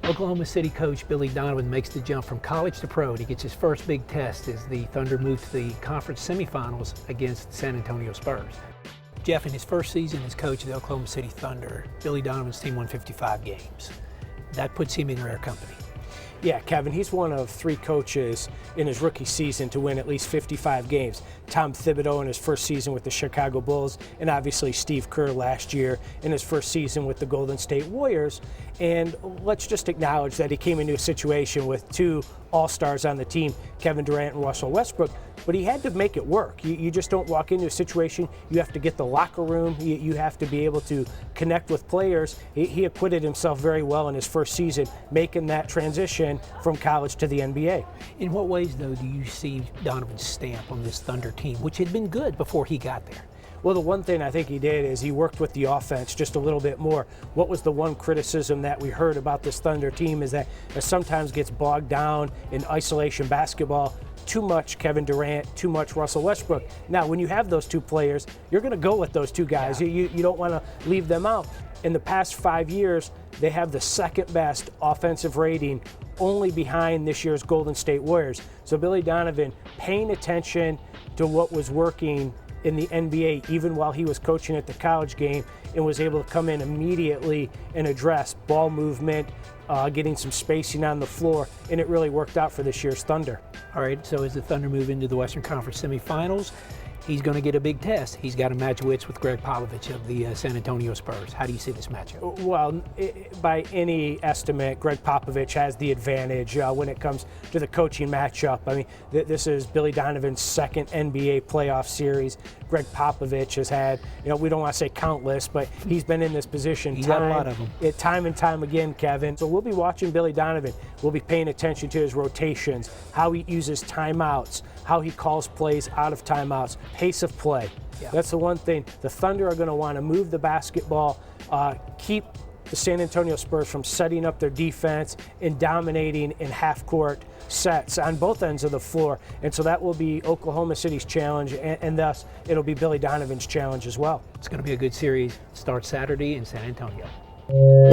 Oklahoma City coach Billy Donovan makes the jump from college to pro, and he gets his first big test as the Thunder move to the conference semifinals against San Antonio Spurs. Jeff, in his first season as coach of the Oklahoma City Thunder, Billy Donovan's team won 55 games. That puts him in rare company. Yeah, Kevin, he's one of 3 coaches in his rookie season to win at least 55 games. Tom Thibodeau in his first season with the Chicago Bulls, and obviously Steve Kerr last year in his first season with the Golden State Warriors. And let's just acknowledge that he came into a situation with 2 all-stars on the team, Kevin Durant and Russell Westbrook, but he had to make it work. You just don't walk into a situation. You have to get the locker room. You have to be able to connect with players. He acquitted himself very well in his first season, making that transition from college to the NBA. In what ways, though, do you see Donovan's stamp on this Thunder team, which had been good before he got there? Well, the one thing I think he did is he worked with the offense just a little bit more. What was the one criticism that we heard about this Thunder team is that it sometimes gets bogged down in isolation basketball. Too much Kevin Durant, too much Russell Westbrook. Now, when you have those 2 players, you're going to go with those 2 guys. Yeah. You don't want to leave them out. In the past 5 years, they have the 2nd best offensive rating, only behind this year's Golden State Warriors. So Billy Donovan paying attention to what was working in the NBA, even while he was coaching at the college game, and was able to come in immediately and address ball movement, getting some spacing on the floor, and it really worked out for this year's Thunder. All right, so as the Thunder move into the Western Conference semifinals, he's going to get a big test. He's got to match wits with Greg Popovich of the San Antonio Spurs. How do you see this matchup? Well, by any estimate, Greg Popovich has the advantage when it comes to the coaching matchup. I mean, this is Billy Donovan's 2nd NBA playoff series. Greg Popovich has had, we don't want to say countless, but he's been in this position He's got a lot of them. Time and time again, Kevin. So we'll be watching Billy Donovan. We'll be paying attention to his rotations, how he uses timeouts, how he calls plays out of timeouts, pace of play. Yeah. That's the one thing. The Thunder are going to want to move the basketball, keep the San Antonio Spurs from setting up their defense and dominating in half-court sets on both ends of the floor. And so that will be Oklahoma City's challenge, and thus it'll be Billy Donovan's challenge as well. It's going to be a good series. Starts Saturday in San Antonio.